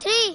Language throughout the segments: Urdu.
3।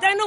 ਤੈਨੂੰ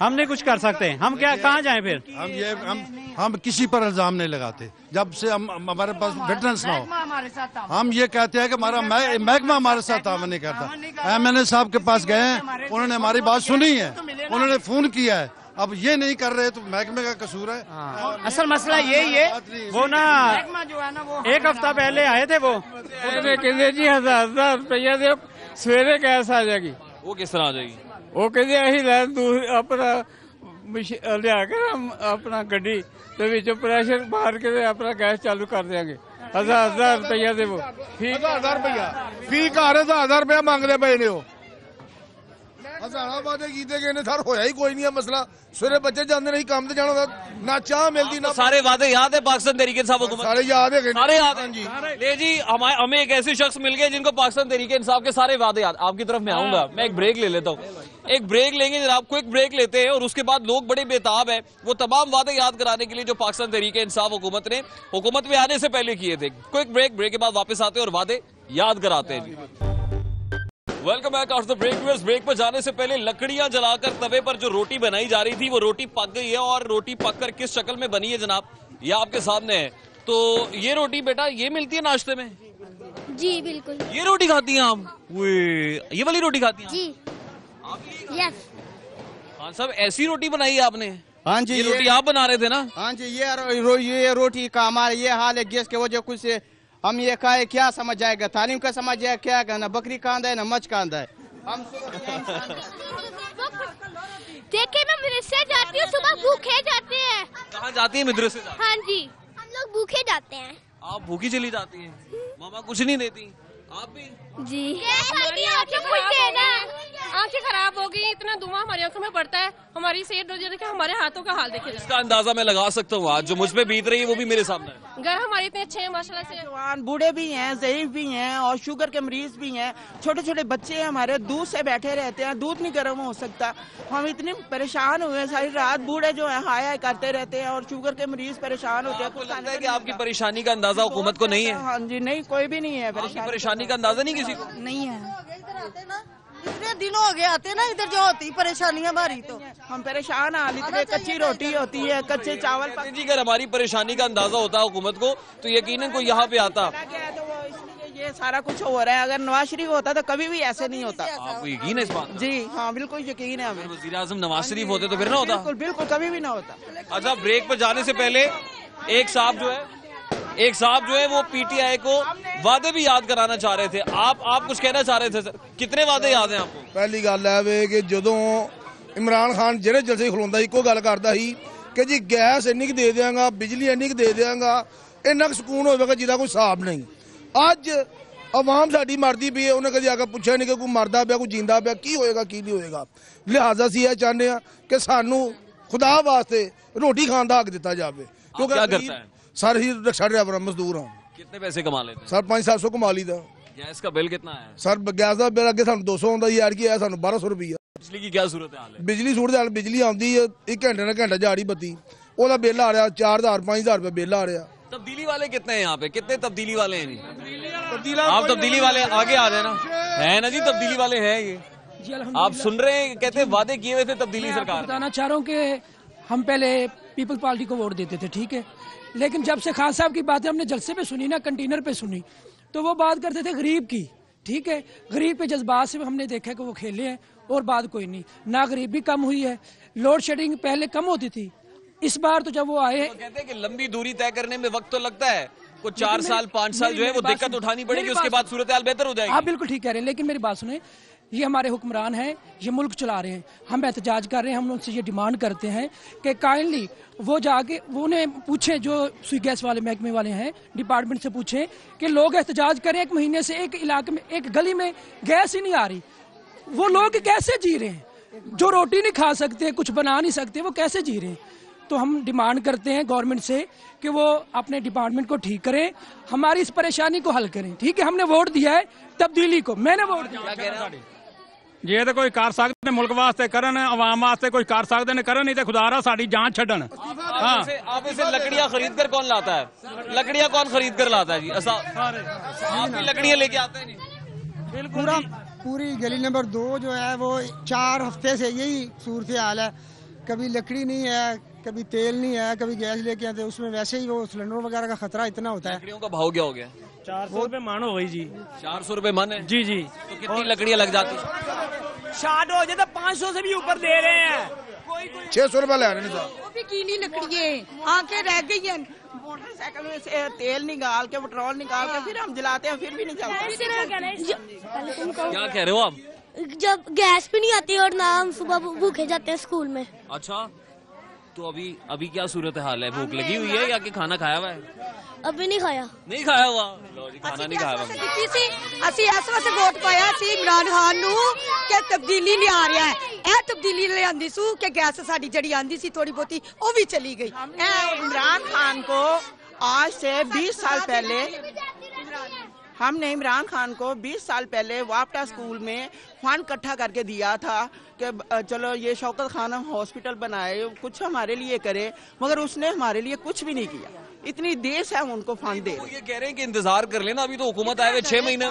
ہم نہیں کچھ کر سکتے. ہم کیا کہاں جائیں پھر؟ ہم کسی پر الزام نہیں لگاتے جب سے ہمارے پاس فٹنس نہ ہو. ہم یہ کہتے ہیں کہ ہمارا محکمہ ہمارے ساتھ تعاون نہیں کرتا. MNA صاحب کے پاس گئے ہیں, انہوں نے ہماری بات سنی ہے, انہوں نے فون کیا ہے. اب یہ نہیں کر رہے تو محکمے کا قصور ہے. اصل مسئلہ یہی ہے, وہ نا ایک ہفتہ پہلے آئے تھے, وہ کہتے جی 1000 روپیہ دے سویرے گیس آ جائے گی. وہ کس طرح آ جائے گی؟ وہ کہتے اہی اپنا لیا کر ہم اپنا گڈی پریشر مار کے اپنا گیس چالو کر دیں گے. 1000 روپیہ دے, وہ 1000 روپیہ فی گھر 1000 روپیہ مانگتے پے نے. وہ ہزار وعدے کیتے گئے نے, سر ہویا ہی کوئی نہیں ہے مسئلہ. سویرے بچے جاندے نہیں کام تے جانا ہوتا, نہ چاہ ملتی نہ. سارے وعدے یاد ہے پاکستان تحریک انصاف حکومت؟ سارے یاد ہے, سارے یاد ہیں جی. لے جی, ہمیں ایک ایسے شخص مل گئے جن کو پاکستان تحریک انصاف کے سارے وعدے یاد. آپ کی طرف میں آؤں گا, میں ایک بریک لے لیتا ہوں. ایک بریک لیں گے جناب, کوئک بریک لیتے ہیں, اور اس کے بعد لوگ بڑے بےتاب ہیں وہ تمام وعدے یاد کرانے کے لیے جو پاکستان تحریک انصاف حکومت نے حکومت میں آنے سے پہلے کیے تھے. کوئک بریک کے بعد واپس آتے ہیں اور وعدے یاد کراتے ہیں. جی welcome back after break. Break پر جانے سے پہلے لکڑیاں جلا کر توے پر جو روٹی بنائی جا رہی تھی وہ روٹی پک گئی ہے, اور روٹی پک کر کس شکل میں بنی ہے جناب یہ آپ کے سامنے ہے. تو یہ روٹی بیٹا یہ ملتی ہے ناشتے میں؟ جی بالکل. یہ روٹی کھاتی ہیں آپ؟ یہ والی روٹی کھاتی ہیں جی یس. خان صاحب ایسی روٹی بنائی ہے آپ نے؟ ہاں جی, یہ روٹی آپ بنا رہے تھے نا؟ ہاں جی, یہ روٹی کا ہمارا یہ حال ہے گیس کے وجہ کچھ سے ہم یہ کھائے کیا سمجھ جائے گا, تعلیم کا سمجھ جائے کیا کہنا, بکری کاندھا ہے نہ مچھ کاندھا ہے. دیکھیں میں مدرسے جاتی ہوں, صبح بھوکے جاتے ہیں. کہاں جاتی ہیں مدرسے؟ ہاں جی ہم لوگ بھوکے جاتے ہیں. آپ بھوکی چلی جاتی ہیں, ماما کچھ نہیں دیتی؟ آپ بھی جی. آنکھیں خراب ہو گئی, اتنا دھواں ہماری آنکھوں میں پڑتا ہے, ہماری صحت دیکھیں, ہمارے ہاتھوں کا حال دیکھیں. اس کا اندازہ میں لگا سکتا ہوں, آج جو مجھ پہ بیت رہی ہے وہ بھی میرے سامنے ہے. گھر ہمارے اتنے اچھے ہیں ماشاءاللہ سے. جوان بوڑھے بھی ہیں, ضعیف بھی ہیں, اور شوگر کے مریض بھی ہیں, چھوٹے چھوٹے بچے ہیں ہمارے, دودھ سے بیٹھے رہتے ہیں, دودھ نہیں گرم ہو سکتا. ہم اتنے پریشان ہوئے ہیں ساری رات. بوڑھے جو ہیں ہایا کرتے رہتے ہیں, اور شوگر کے مریض پریشان ہوتے ہیں. آپ کو لگتا ہے کہ آپ کی پریشانی کا اندازہ حکومت کو نہیں ہے؟ ہاں جی نہیں, کوئی بھی نہیں ہے. پریشانی کا اندازہ نہیں کسی کو نہیں ہے. اتنے دن ہو گئے آتے نا ادھر, جو ہوتی پریشانی ہماری تو ہم پریشان ہیں. اتنے کچی روٹی ہوتی ہے, کچے چاول. جی اگر ہماری پریشانی کا اندازہ ہوتا حکومت کو تو یقیناً کوئی یہاں پہ آتا. یہ سارا کچھ ہو رہا ہے, اگر نواز شریف ہوتا تو کبھی بھی ایسے نہیں ہوتا. آپ کو یقین ہے اس بات؟ جی ہاں بالکل یقین ہے ہمیں. وزیر اعظم نواز شریف ہوتے تو پھر نہ ہوتا. بالکل بالکل کبھی بھی نہ ہوتا. اچھا بریک پر جانے سے پہلے ایک صاحب جو ہے وہ پی ٹی آئی کو وعدے بھی یاد کرانا چاہ رہے تھے. آپ کچھ کہنا چاہ رہے تھے سر, کتنے وعدے یاد ہیں آپ کو؟ پہلی گل ہے کہ جدوں عمران خان جہے جلسے کھلوندا ہی کو گل کردا ہی کہ جی گیس اینی کہ دے دیاں گا, بجلی اینی کہ دے دیاں گا, اینا کہ سکون ہوے گا جہدا کوئی حساب نہیں. اج عوام ساڈی مرਦੀ پئی ہے, انہیں کدی آ کے پوچھا نہیں کہ کوئی مردا پیا کوئی جیندا پیا, کی ہوئے گا کی نہیں ہوئے گا. لہٰذا اسی یہ چاہتے ہیں کہ سانو خدا واسطے روٹی کھان دا حق دتا جاوے. کیا کرتا ہے سر ہی رکشا ڈرائیور مزدور ہاں. کتنے پیسے کما لیتے ہیں سر؟ 500-700 کما لی دا. گیس کا بل کتنا ہے سر؟ گیس کا بل اگے سانو 200 آتا, یار کی ہے سانو 1200 روپیہ. بجلی کی کیا صورت حال ہے؟ بجلی صورت حال, بجلی آتی ہے 1 گھنٹے نہ گھنٹہ جاڑی بتی, وہ بل آ رہا 4000-5000 روپے بل آ رہا. تبدیلی والے کتنے ہیں یہاں پہ؟ کتنے تبدیلی والے ہیں؟ آپ تبدیلی والے آگے آ جائیں نا, ہے نا جی تبدیلی والے ہیں یہ. آپ سن رہے ہیں, کہتے ہیں وعدے کیے ہوئے تھے تبدیلی سرکار. بتانا چاہ رہا ہوں کہ ہم پہلے پیپل پارٹی کو ووٹ دیتے تھے, ٹھیک ہے, لیکن جب سے خان صاحب کی باتیں ہم نے جلسے پہ سنی نا, کنٹینر پہ سنی, تو وہ بات کرتے تھے غریب کی, ٹھیک ہے, غریب کے جذبات سے ہم نے دیکھا کہ وہ کھیلے ہیں, اور بات کوئی نہیں. نہ غریبی کم ہوئی ہے, لوڈ شیڈنگ پہلے کم ہوتی تھی, اس بار تو جب وہ آئے کہتے ہیں کہ لمبی دوری طے کرنے میں وقت تو لگتا ہے, کچھ 4 سال 5 سال جو ہے وہ دقت اٹھانی پڑے گی, اس کے بعد صورتحال بہتر ہو جائے گی. آپ بالکل ٹھیک کہہ رہے ہیں, لیکن میری بات سنیں, یہ ہمارے حکمران ہیں, یہ ملک چلا رہے ہیں, ہم احتجاج کر رہے ہیں, ہم ان سے یہ ڈیمانڈ کرتے ہیں کہ کائنڈلی وہ جا کے وہ انہیں پوچھیں, جو سوئی گیس والے محکمے والے ہیں ڈپارٹمنٹ سے پوچھیں کہ لوگ احتجاج کریں 1 مہینے سے, ایک علاقے میں ایک گلی میں گیس ہی نہیں آ رہی, وہ لوگ کیسے جی رہے ہیں؟ جو روٹی نہیں کھا سکتے, کچھ بنا نہیں سکتے, وہ کیسے جی رہے ہیں؟ تو ہم ڈیمانڈ کرتے ہیں گورنمنٹ سے کہ وہ اپنے ڈپارٹمنٹ کو ٹھیک کریں, ہماری اس پریشانی کو حل کریں. ٹھیک ہے, ہم نے ووٹ دیا ہے تبدیلی کو, میں نے ووٹ دیا. جی تو کوئی کر سکتے ملک واسطے کرن, عوام واسطے کوئی کر سکتے نے کرن, نہیں تو خدا را ساڈی جان چھڈن. آپ اسے لکڑیاں خرید کر کون لاتا ہے؟ لکڑیاں کون خرید کر لاتا ہے جی؟ آپ بھی لکڑیاں لے کے آتے ہیں جی؟ پوری گلی نمبر 2 جو ہے وہ 4 ہفتے سے یہی صورتحال ہے. کبھی لکڑی نہیں ہے, کبھی تیل نہیں ہے, کبھی گیس لے کے آتے, اس میں ویسے ہی وہ سلنڈر وغیرہ کا خطرہ اتنا ہوتا ہے. لکڑیوں کا بھاؤ کیا ہو گیا؟ 400 روپے من ہو گئی جی. 400 روپے من ہے جی جی. تو کتنی لکڑیاں لگ جاتی؟ شارٹ ہو جائے تو 500 سے بھی اوپر دے رہے ہیں. 600 روپے لے رہے ہیں صاحب. وہ بھی گیلی لکڑیاں آنکھیں رہ گئی ہیں. موٹر سائیکل میں سے تیل نکال کے پٹرول نکال کے پھر ہم جلاتے ہیں, پھر بھی نہیں چلتا. کیا کہہ رہے ہو آپ؟ جب گیس بھی نہیں آتی اور نہ ہم صبح بھوکے جاتے ہیں اسکول میں. اچھا تو ابھی کیا صورتحال ہے؟ بھوک لگی ہوئی ہے یا کہ کھانا کھایا ہوا ہے؟ ابھی نہیں کھایا. نہیں کھایا ہوا؟ لو جی, کھانا نہیں کھایا ہوا. اسی اس واسطے ووٹ پایا سی عمران خان نو کہ تبدیلی لے آ رہا ہے. اے تبدیلی لے آندی سو کہ گیس ساڈی جڑی آندی سی تھوڑی بہتی وہ بھی چلی گئی. عمران خان کو آج سے 20 سال پہلے ہم نے عمران خان کو 20 سال پہلے واپٹا اسکول میں فنڈ اکٹھا کر کے دیا تھا کہ چلو یہ شوکت خانم ہاسپٹل بنائے, کچھ ہمارے لیے کرے, مگر اس نے ہمارے لیے کچھ بھی نہیں کیا. اتنی دیر سے ہم ان کو فنڈ دے رہے ہیں. یہ کہہ رہے ہیں کہ انتظار کر لینا, ابھی تو حکومت آئے ہوئے 6 مہینے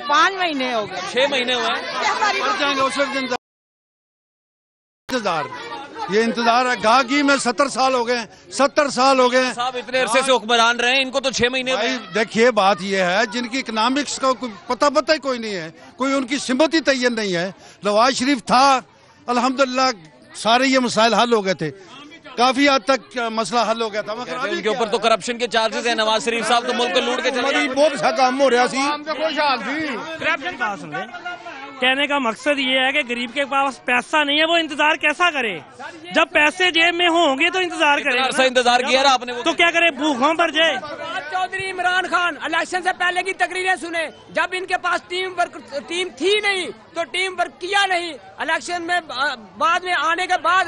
5 مہینے ہو گئے. 6 مہینے ہوئے انتظار. یہ انتظار ہے گاگی میں 70 سال ہو گئے. 70 سال ہو گئے صاحب, اتنے عرصے سے حکمران رہے ہیں, ان کو تو 6 مہینے ہوئے. دیکھیے بات یہ ہے جن کی اکنامکس کا کوئی پتہ ہی کوئی نہیں ہے, کوئی ان کی سمت ہی تیار نہیں ہے. نواز شریف تھا, الحمدللہ سارے یہ مسائل حل ہو گئے تھے, کافی حد تک مسئلہ حل ہو گیا تھا. مگر ان کے اوپر تو کرپشن کے چارجز ہیں. نواز شریف صاحب تو ملک کو لوٹ کے چلے گئے. بہت اچھا کام ہو رہا سی. کرپشن کا اصل ہے. کہنے کا مقصد یہ ہے کہ غریب کے پاس پیسہ نہیں ہے, وہ انتظار کیسا کرے؟ جب پیسے جیب میں ہوں گے تو انتظار کرے. ایسا انتظار کیا رہا آپ نے, تو کیا کرے, بھوکوں پر جائے. چودھری عمران خان الیکشن سے پہلے کی تقریریں سنے, جب ان کے پاس ٹیم تھی نہیں تو ٹیم ورک کیا نہیں. الیکشن میں بعد میں آنے کے بعد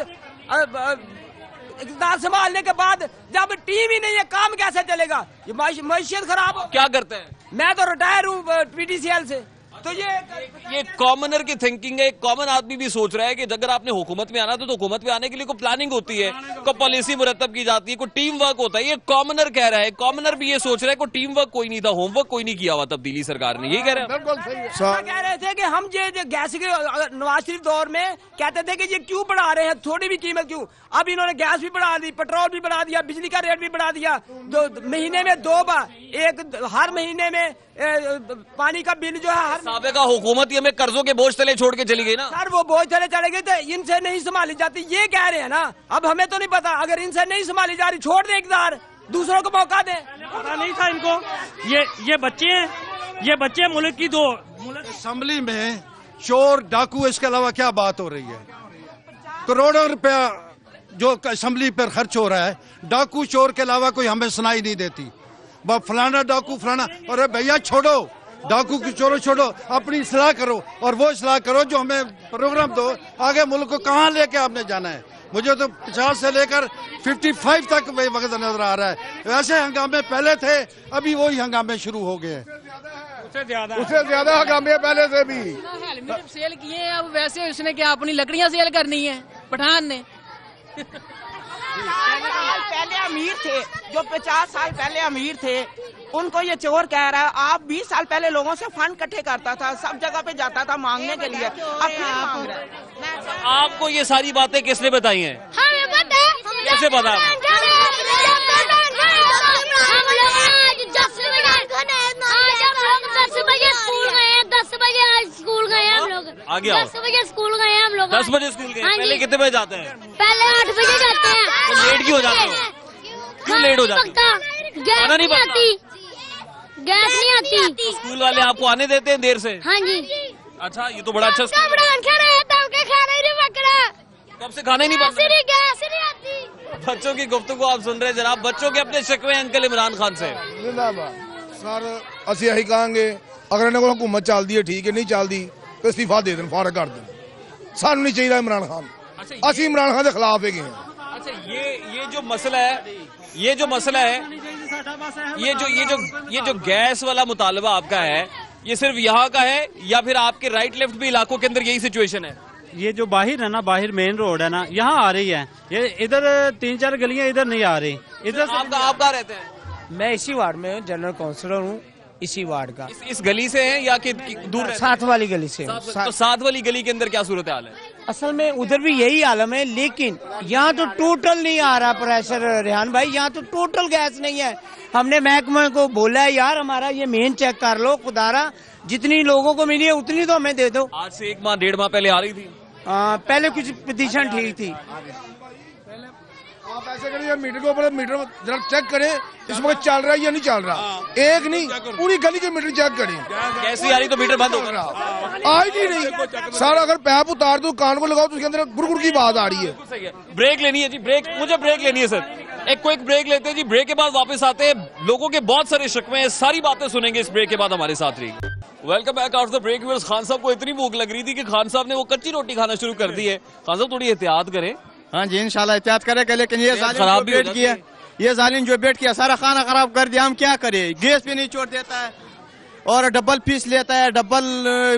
اقتدار سنبھالنے کے بعد جب ٹیم ہی نہیں ہے, کام کیسے چلے گا؟ یہ معیشت خراب. کیا کرتے ہیں؟ میں تو ریٹائر ہوں PTCL سے. تو یہ کامنر کی تھنکنگ ہے. ایک کامن آدمی بھی سوچ رہا ہے کہ اگر آپ نے حکومت میں آنا تو حکومت میں آنے کے لیے کوئی پلاننگ ہوتی ہے, کوئی پالیسی مرتب کی جاتی ہے, کوئی ٹیم ورک ہوتا ہے. یہ کامنر کہہ رہا ہے, کامنر بھی یہ سوچ رہا ہے کوئی ٹیم ورک کوئی نہیں تھا, ہوم ورک کوئی نہیں کیا ہوا تبدیلی سرکار نے. یہی کہہ رہے ہیں. کہہ رہے تھے کہ ہم یہ گیس کے نواز شریف دور میں کہتے تھے کہ یہ کیوں بڑھا رہے ہیں, تھوڑی بھی قیمت کیوں. اب انہوں نے گیس بھی بڑھا دی, پیٹرول بھی بڑھا دیا, بجلی کا ریٹ بھی بڑھا دیا. مہینے میں 2 بار, ایک ہر مہینے میں پانی کا بل جو ہے. سابقہ حکومت ہمیں قرضوں کے بوجھ تلے چھوڑ کے چلی گئی نا. سر وہ بوجھ تلے چلے گئے تھے, ان سے نہیں سنبھالی جاتی. یہ کہہ رہے ہیں نا, اب ہمیں تو نہیں پتا, اگر ان سے نہیں سنبھالی جا رہی چھوڑ دیں اقتدار, دوسروں کو موقع دیں. پتا نہیں تھا ان کو. یہ بچے ہیں, یہ بچے ملک کی دو اسمبلی میں چور ڈاکو اس کے علاوہ کیا بات ہو رہی ہے؟ کروڑوں روپیہ جو اسمبلی پر خرچ ہو رہا ہے, ڈاکو چور کے علاوہ کوئی ہمیں سنائی نہیں دیتی. فلانا ڈاکو فلانا. ارے بھیا چھوڑو ڈاکو کی چورو, چھوڑو, اپنی اصلاح کرو اور وہ اصلاح کرو جو ہمیں پروگرام دو. آگے ملک کو کہاں لے کے آپ نے جانا ہے؟ مجھے تو 50 سے لے کر 55 تک وقت نظر آ رہا ہے. ویسے ہنگامے پہلے تھے, ابھی وہی ہنگامے شروع ہو گئے. اس سے زیادہ ہنگامے پہلے سے بھی. ہیلمیٹ سیل کیے ہیں, اب ویسے اس نے کیا اپنی لکڑیاں سیل کرنی ہے پٹھان نے. پہلے امیر تھے, جو 50 سال پہلے امیر تھے, ان کو یہ چور کہہ رہا ہے. آپ 20 سال پہلے لوگوں سے فنڈ اکٹھے کرتا تھا, سب جگہ پہ جاتا تھا مانگنے کے لیے, اب پھر مانگ رہا ہے. آپ کو یہ ساری باتیں کس نے بتائی ہیں؟ ہمیں پتہ ہے. کیسے پتا؟ آگے 10 بجے اسکول گئے ہم لوگ. 10 بجے اسکول گئے. پہلے کتنے بجے جاتے ہیں؟ پہلے 8 بجے جاتے ہیں. لیٹ کیوں ہو جاتے ہیں؟ کیوں لیٹ ہو جاتی؟ گیس نہیں آتی. گیس نہیں آتی. اسکول والے آپ کو آنے دیتے ہیں دیر سے؟ ہاں جی. اچھا, یہ تو بڑا اچھا. کب سے کھانا ہی نہیں بنتا. گیس نہیں آتی. بچوں کی گفتگو آپ سن رہے ہیں جناب, بچوں کے اپنے شکوے ہیں انکل عمران خان سے. سر اسی یہی کہیں گے, اگر انہوں کو حکومت چل دی ہے ٹھیک ہے, نہیں چل دی تو استعفا دے دیں, فارغ کر دیں. سانو نہیں چاہیے عمران خان, اسی عمران خان کے خلاف ہے. اچھا, یہ جو مسئلہ ہے, یہ جو گیس والا مطالبہ آپ کا ہے, یہ صرف یہاں کا ہے یا پھر آپ کے رائٹ لیفٹ بھی علاقوں کے اندر یہی سچویشن ہے؟ یہ جو باہر ہے نا, باہر مین روڈ ہے نا, یہاں آ رہی ہے. یہ ادھر 3-4 گلیاں ادھر نہیں آ رہی. ادھر آپ کہاں رہتے ہیں؟ میں اسی وارڈ میں جنرل کونسلر ہوں. اسی وارڈ کا. اس گلی سے ہیں یا کہ دور؟ ساتھ والی گلی سے. تو ساتھ والی گلی کے اندر کیا صورتحال ہے؟ اصل میں ادھر بھی یہی عالم ہے، لیکن یہاں تو ٹوٹل نہیں آ رہا پریشر ریحان بھائی، یہاں تو ٹوٹل گیس نہیں ہے. ہم نے محکمہ کو بولا ہے یار ہمارا یہ مین چیک کر لو، خدارا جتنی لوگوں کو ملی ہے اتنی تو ہمیں دے دو. آج سے 1 ماہ 1.5 ماہ پہلے آ رہی تھی. پہلے کچھ پوزیشن ٹھیک تھی. آپ ایسے کریں میٹر کے اوپر میٹر ذرا چیک کریں اس وقت چل رہا ہے یا نہیں چل رہا. ایک نہیں پوری گلی کے میٹر چیک کریں. کیسی آ رہی تو میٹر بند ہو رہا آج نہیں سارا. اگر پیپ اتار دو کان کو لگاؤ تو اس کے اندر گڑگڑ کی بات آ رہی ہے. بریک لینی ہے جی، بریک مجھے بریک لینی ہے سر. ایک کوئک بریک لیتے ہیں جی، بریک کے بعد واپس آتے ہیں. لوگوں کے بہت سارے شکوے ہیں، ساری باتیں سنیں گے اس بریک کے بعد. ہمارے ساتھ رہی. Welcome back after the break. Khan صاحب کو اتنی بھوک لگ رہی تھی کہ خان صاحب نے وہ کچی روٹی کھانا شروع کر دی ہے. خان صاحب تھوڑی احتیاط کریں. ہاں جی انشاءاللہ احتیاط کرے گا، لیکن یہ ظالم جو بیٹھ کیا سارا کھانا خراب کر دیا. ہم کیا کریں؟ گیس بھی نہیں چھوڑ دیتا ہے اور ڈبل فیس لیتا ہے، ڈبل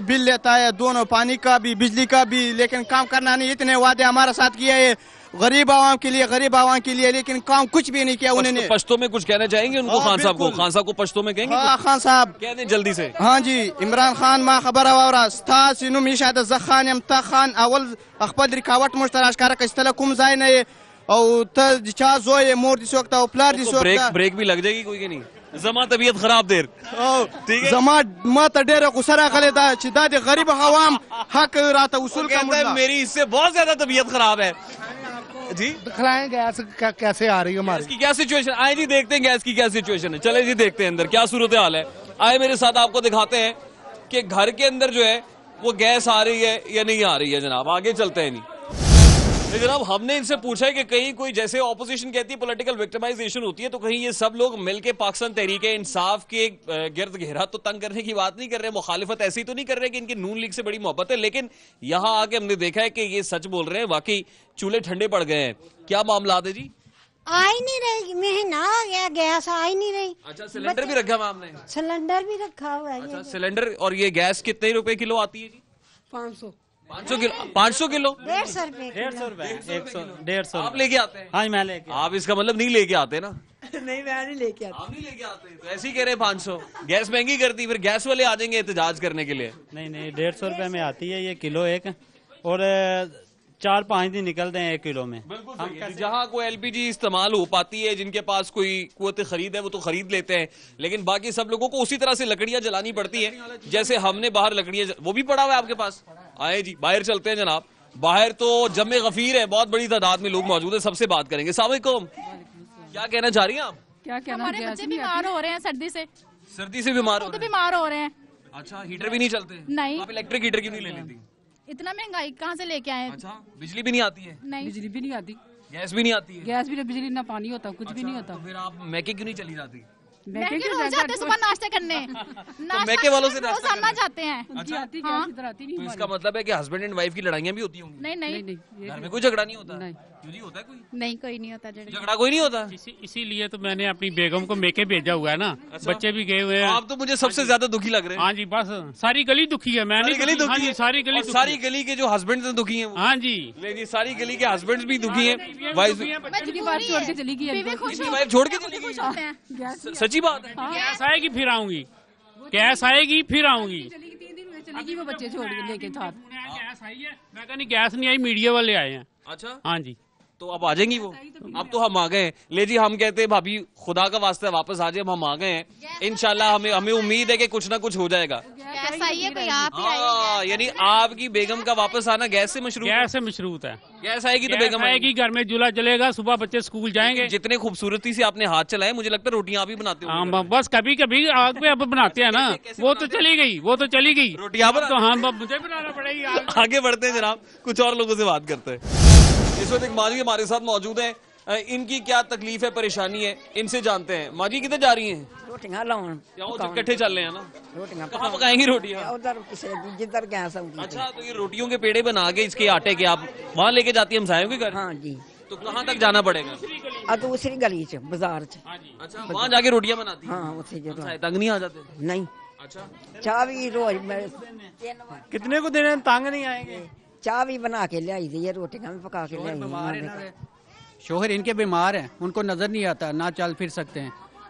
بل لیتا ہے، دونوں پانی کا بھی بجلی کا بھی. لیکن کام کرنا نہیں. اتنے وعدے ہمارے ساتھ کیے ہے غریب عوام کے لیے، لیکن کام کچھ بھی نہیں کیا انہوں نے. پشتو میں کچھ کہنا چاہیں گے ان کو؟ خان صاحب کو، خان صاحب کو پشتو میں کہیں گے؟ ہاں خان صاحب کہہ دیں جلدی سے. ہاں جی عمران خان ما خبر اورا ستا سینو میشا د زخان ام تخان اول خپل رکاوټ مشترک کار کستل کوم ځای نه او ته چا زوی مور دي سوکتا او پلار دي سوکتا. بریک بھی لگ جائے گی کوئی کہ نہیں؟ زما طبیعت خراب دیر زما ما ته ډیره غوسه راغلی دا چې دا د غریب عوام حق راته اصول کا. میری اس سے بہت زیادہ طبیعت خراب ہے جی. دکھلائیں گیس کیسے آ رہی ہے ہماری. گیس کی کیا سچویشن؟ آئے جی دیکھتے ہیں گیس کی کیا سچویشن ہے. چلے جی دیکھتے ہیں اندر کیا صورتحال ہے. آئے میرے ساتھ آپ کو دکھاتے ہیں کہ گھر کے اندر جو ہے وہ گیس آ رہی ہے یا نہیں آ رہی ہے. جناب آگے چلتے ہیں. نہیں جناب ہم نے ان سے پوچھا ہے کہ کہیں کوئی جیسے اپوزیشن کہتی ہے پولیٹیکل وکٹمائزیشن ہوتی ہے، تو کہیں یہ سب لوگ مل کے پاکستان تحریک انصاف کے گرد گھیرا تو تنگ کرنے کی بات نہیں کر رہے، مخالفت ایسی تو نہیں کر رہے کہ ان کی نون لیگ سے بڑی محبت ہے. لیکن یہاں آ کے ہم نے دیکھا ہے کہ یہ سچ بول رہے ہیں، واقعی چولہے ٹھنڈے پڑ گئے ہیں. کیا معاملات ہے جی؟ آ ہی نہیں رہی، مہینہ آ گیا گیس آ ہی نہیں رہی. اچھا سلنڈر بھی رکھا ہوا آپ نے؟ سلنڈر بھی رکھا ہوا ہے. اچھا سلنڈر. اور یہ گیس کتنے روپے کلو آتی ہے جی؟ 500 کلو. 500 کلو 150 روپے. 150 آپ لے کے آتے ہیں؟ ہاں میں لے کے. آپ اس کا مطلب نہیں لے کے آتے نا؟ نہیں میں نہیں لے کے آتا. آپ نہیں لے کے آتے تو ایسے ہی کہہ رہے 500. گیس مہنگی کرتی، پھر گیس والے آ جائیں گے احتجاج کرنے کے لیے. نہیں 150 روپے میں آتی ہے یہ کلو ایک، اور 4-5 دن نکلتے ہیں 1 کلو میں. جہاں کوئی ایل پی جی استعمال ہو پاتی ہے، جن کے پاس کوئی قوت خرید ہے وہ تو خرید لیتے ہیں، لیکن باقی سب لوگوں کو اسی طرح سے لکڑیاں جلانی پڑتی ہیں جیسے ہم نے باہر لکڑیاں وہ بھی پڑا ہوا ہے آپ کے پاس. آئے جی باہر چلتے ہیں جناب. باہر تو جمع غفیر ہے، بہت بڑی تعداد میں لوگ موجود ہیں. سب سے بات کریں گے. السلام علیکم. کیا کہنا چاہ رہی ہیں آپ؟ کیا کہنا؟ ہمارے بچے بیمار ہو رہے ہیں سردی سے. سردی سے بیمار ہو رہے ہیں. اچھا ہیٹر بھی نہیں چلتے؟ نہیں. آپ الیکٹرک ہیٹر کیوں نہیں لے لیتی؟ اتنا مہنگائی کہاں سے لے کے آئے؟ اچھا بجلی بھی نہیں آتی ہے؟ نہیں بجلی بھی نہیں آتی، گیس بھی نہیں آتی ہے. گیس بھی نہ بجلی نہ پانی ہوتا، کچھ بھی نہیں ہوتا. پھر آپ میکے کیوں نہیں چلی جاتی؟ میکے روز جاتے صبح ناشتہ کرنے. میکے والوں سے روزانہ جاتے ہیں. تو اس کا مطلب ہے کہ ہسبینڈ اینڈ وائف کی لڑائیاں بھی ہوتی ہوں گی؟ نہیں گھر میں کوئی جھگڑا نہیں ہوتا؟ ہوتا ہے کوئی؟ نہیں کوئی نہیں ہوتا جھگڑا کوئی نہیں ہوتا. اسی لیے تو میں نے اپنی بیگم کو میکے بھیجا ہوا ہے نا. بچے بھی گئے ہوئے ہیں. آپ تو مجھے سب سے زیادہ دکھی لگ رہے ہیں. ہاں جی بس ساری گلی دکھی ہے. میں نے ساری گلی کے جو ہسبینڈ دکھی ہیں. ہاں جی ساری گلی کے ہسبینڈ بھی دکھی ہیں. وائف چھوڑ کے چلی گئی. وائف چھوڑ کے چلی گئی. سچی بات ہے. گیس آئے گی پھر آؤں گی. گیس آئے گی پھر آؤں گی. چلی گئی وہ بچے چھوڑ کے لے کے ساتھ. گیس آئی ہے. میں کہا نہیں گیس نہیں آئی، میڈیا والے آئے ہیں. اچھا ہاں جی. تو اب آ جائیں گی وہ. اب تو ہم آ گئے ہیں. لے جی ہم کہتے ہیں بھابھی خدا کا واسطہ واپس آ جائے. ہم آ گئے ہیں انشاءاللہ. ہمیں امید ہے کہ کچھ نہ کچھ ہو جائے گا. یعنی آپ کی بیگم کا واپس آنا گیس سے مشروط ہے. گیس آئے گی تو بیگم آئے گی، گھر میں چولہا جلے گا، صبح بچے اسکول جائیں گے. جتنے خوبصورتی سے آپ نے ہاتھ چلائے مجھے لگتا ہے روٹیاں آپ ہی بناتے ہو. بس کبھی کبھی آگ پہ اب بناتے ہیں نا. وہ تو چلی گئی روٹیاں. تو ہاں مجھے بنانا پڑے گی. آگے بڑھتے ہیں جناب، کچھ اور لوگوں سے بات کرتے ہیں. اس وقت ایک ماں جی ہمارے ساتھ موجود ہیں. ان کی کیا تکلیف ہے، پریشانی ہے، ان سے جانتے ہیں. ماں جی کدھر جا رہی ہیں؟ روٹیاں لاؤں. کٹھے چل رہے ہیں نا. روٹیاں کہاں پکائیں گی روٹیاں؟ جدھر گیس. اچھا تو یہ روٹیوں کے پیڑے بنا کے اس کے آٹے کے آپ وہاں لے کے جاتی ہیں ہمسایوں کے گھر؟ ہاں جی. تو کہاں تک جانا پڑے گا؟ دوسری گلی چ بازار چ. اچھا وہاں جا کے روٹیاں بناتی ہیں؟ ہاں اسے تنگ نہیں آ جاتے؟ نہیں. اچھا چاہ بھی روز کتنے کو دینے تنگ نہیں آئیں گے. چاہ بھی بنا کے لے آئی ہے، روٹیاں بھی پکا کے لے آئی. شوہر ان کے بیمار ہیں، ان کو نظر نہیں آتا، نہ چل پھر سکتے ہیں.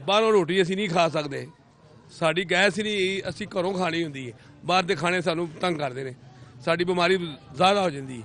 ਬਾਹਰੋਂ ਰੋਟੀ ਅਸੀਂ ਨਹੀਂ ਖਾ ਸਕਦੇ, ਸਾਡੀ ਗੈਸ ਹੀ ਨਹੀਂ, ਅਸੀਂ ਘਰੋਂ ਖਾਣੀ ਹੁੰਦੀ ਹੈ, ਬਾਹਰ ਦੇ ਖਾਣੇ ਸਾਨੂੰ ਤੰਗ ਕਰਦੇ ਨੇ, ਸਾਡੀ ਬਿਮਾਰੀ ਜ਼ਿਆਦਾ ਹੋ ਜਾਂਦੀ ਹੈ।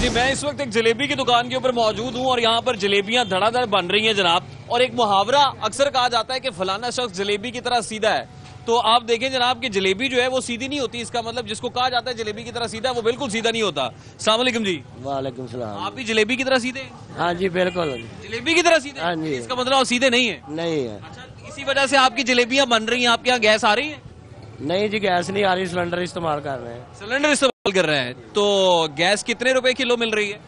جی میں اس وقت ایک جلیبی کی دکان کے اوپر موجود ہوں اور یہاں پر جلیبیاں دھڑا دھڑ بن رہی ہیں جناب. اور ایک محاورہ اکثر کہا جاتا ہے کہ فلانا شخص جلیبی کی طرح سیدھا ہے. تو آپ دیکھیں جناب کہ جلیبی جو ہے وہ سیدھی نہیں ہوتی. اس کا مطلب جس کو کہا جاتا ہے جلیبی کی طرح سیدھا ہے وہ بالکل سیدھا نہیں ہوتا. السلام علیکم جی. وعلیکم السلام. آپ بھی جلیبی کی طرح سیدھے ہیں؟ ہاں جی بالکل. جلیبی کی طرح سیدھے؟ ہاں جی. اس کا مطلب آپ سیدھے نہیں ہیں؟ نہیں ہے. اچھا اسی وجہ سے آپ کی جلیبیاں بن رہی ہیں. آپ کے یہاں گیس آ رہی ہے؟ نہیں جی گیس نہیں آ رہی, سلنڈر استعمال کر رہے ہیں. سلنڈر استعمال کر رہے ہیں. تو گیس کتنے روپے کلو مل رہی ہے؟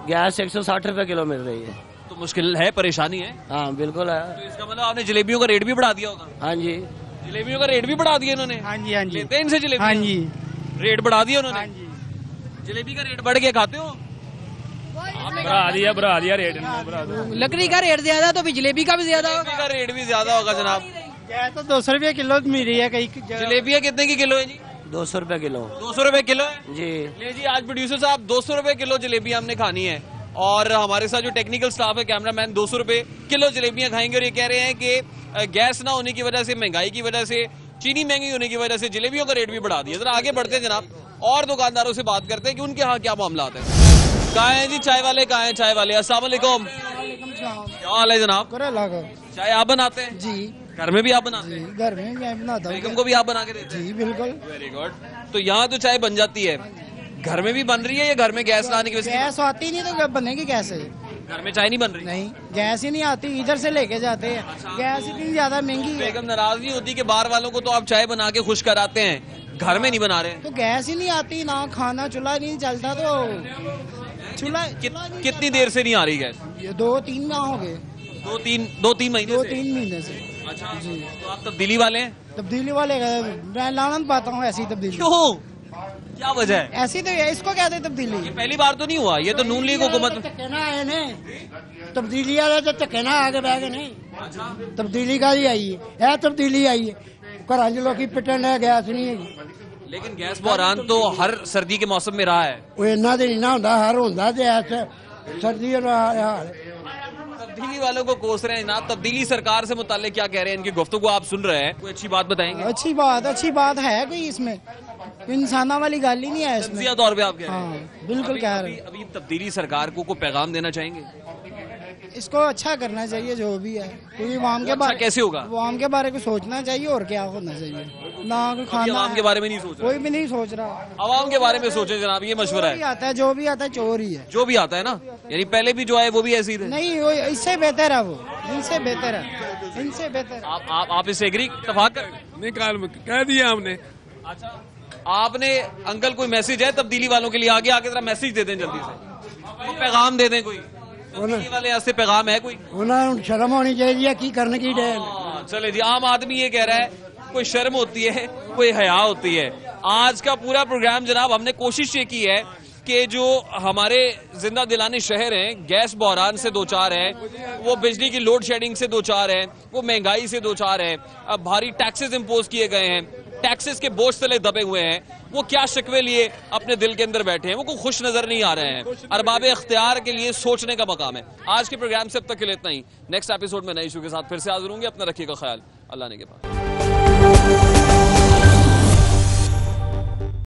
گیس 160 روپے کلو مل رہی ہے. تو مشکل ہے, پریشانی ہے. ہاں بالکل ہے. تو اس کا مطلب آپ نے جلیبیوں کا ریٹ بھی بڑھا دیا ہوگا. ہاں جی جلیبیوں کا ریٹ بھی بڑھا دیا انہوں نے. ہاں جی ہاں جی. لیتے ہیں ان سے جلیبی؟ ہاں جی. ریٹ بڑھا دیا انہوں نے. جلیبی کا ریٹ بڑھ گیا, کھاتے ہو؟ بڑھا دیا ریٹ. لکڑی کا ریٹ زیادہ تو جلیبی کا بھی زیادہ ہوگا. جلیبی کا ریٹ بھی زیادہ ہوگا جناب. گیس تو 200 روپے کلو مل رہی ہے. کئی جلیبیاں کتنے کی کلو ہے جی؟ 200 روپے کلو. 200 روپے کلو ہے جی. لے جی آج پروڈیوسر صاحب 200 روپے کلو جلیبیاں ہم نے کھانی ہے. اور ہمارے ساتھ جو ٹیکنیکل سٹاف ہے, کیمرہ مین 200 روپے کلو جلیبیاں کھائیں گے. اور یہ کہہ رہے ہیں کہ گیس نہ ہونے کی وجہ سے, مہنگائی کی وجہ سے, چینی مہنگی ہونے کی وجہ سے جلیبیوں کا ریٹ بھی بڑھا دیا. ذرا آگے بڑھتے ہیں جناب اور دکانداروں سے بات کرتے ہیں کہ ان کے ہاں کیا معاملات ہیں. کہاں ہیں جی چائے والے, کہاں ہیں چائے والے؟ السلام علیکم. کیا حال ہے جناب؟ چائے آپ بناتے ہیں؟ جی. گھر میں بھی آپ بناتے ہیں؟ گھر میں میں بناتا ہوں. بیگم کو بھی آپ بنا کے دیتے ہیں؟ جی بالکل. Very good. تو یہاں تو چائے بن جاتی ہے, گھر میں بھی بن رہی ہے یا گھر میں گیس لانے کی وجہ سے؟ گیس آتی نہیں تو بنے گی کیسے؟ گھر میں چائے نہیں بن رہی؟ نہیں گیس ہی نہیں آتی, ادھر سے لے کے جاتے ہیں. گیس اتنی زیادہ مہنگی ہے. بیگم ناراض نہیں ہوتی کہ باہر والوں کو تو آپ چائے بنا کے خوش کراتے ہیں, گھر میں نہیں بنا رہے؟ تو گیس ہی نہیں آتی, نہ کھانا چولہا نہیں چلتا. تو چولہا کتنی دیر سے نہیں آ رہی گیس؟ 2-3 ماہ ہو گئے. 2-3 مہینے سے. 2-3 مہینے سے. اچھا جی. تو آپ تبدیلی والے ہیں؟ تبدیلی والے میں لانت پاتا ہوں ایسی تبدیلی. کیوں, کیا وجہ ہے ایسی؟ تو اس کو کہتے ہیں تبدیلی. یہ پہلی بار تو نہیں ہوا, یہ تو نون لیگ حکومت. تبدیلی والے تو چکے نا آگے بہ گئے نہیں. تبدیلی کا ہی آئی ہے, تبدیلی آئی ہے. گھر لوگ پٹن ہے, گیس نہیں ہے. لیکن گیس بحران تو ہر سردی کے موسم میں رہا ہے. وہ اینا دن نہ ہوتا, ہر ہوتا سردی. تبدیلی والوں کو کوس رہے ہیں جناب. تبدیلی سرکار سے متعلق کیا کہہ رہے ہیں, ان کی گفتگو آپ سن رہے ہیں, کوئی اچھی بات بتائیں گے؟ اچھی بات ہے کوئی اس میں؟ انسانہ والی گال ہی نہیں ہے اس میں. تجزیہ طور پہ آپ کہہ رہے ہیں؟ ہاں بالکل کہہ رہے ہیں. ابھی تبدیلی سرکار کو پیغام دینا چاہیں گے؟ اس کو اچھا کرنا چاہیے جو بھی ہے. کوئی عوام کے بارے کیسے ہوگا؟ عوام کے بارے کو سوچنا چاہیے اور کیا ہونا چاہیے. نہ کھانا عوام کے بارے میں نہیں سوچ رہا, کوئی بھی نہیں سوچ رہا. عوام کے بارے میں سوچیں جناب, یہ مشورہ ہے. جو بھی آتا ہے چور ہی ہے. جو بھی آتا ہے نا, یعنی پہلے بھی جو ہے وہ بھی ایسی تھے. نہیں اس سے بہتر ہے, وہ ان سے بہتر ہے, ان سے بہتر. آپ اس سے ایگری اتفاق کر نکال کہہ دیا ہم نے. اچھا آپ نے انکل کوئی میسج ہے تبدیلی والوں کے لیے؟ آگے ذرا میسج دے دیں جلدی سے, پیغام دے دیں. کوئی تبدیلی والے سے پیغام ہے کوئی؟ انہیں شرم ہونی چاہیے کی کرنے کی. چلے جی, عام آدمی یہ کہہ رہا ہے کوئی شرم ہوتی ہے, کوئی حیا ہوتی ہے. آج کا پورا پروگرام جناب ہم نے کوشش یہ کی ہے کہ جو ہمارے زندہ دلانے شہر ہیں, گیس بحران سے دوچار ہیں, وہ بجلی کی لوڈ شیڈنگ سے دوچار ہیں, وہ مہنگائی سے دوچار ہیں, اب بھاری ٹیکسز امپوز کیے گئے ہیں, ٹیکسز کے بوجھ تلے دبے ہوئے ہیں, وہ کیا شکوے لیے اپنے دل کے اندر بیٹھے ہیں, وہ کوئی خوش نظر نہیں آ رہے ہیں. ارباب اختیار کے لیے سوچنے کا مقام ہے. آج کے پروگرام سے اب تک کے لیے اتنا ہی. نیکسٹ ایپیسوڈ میں نئے ایشو کے ساتھ پھر سے حاضر ہوں گے. اپنا رکھیے گا خیال. اللہ نے کے پاس.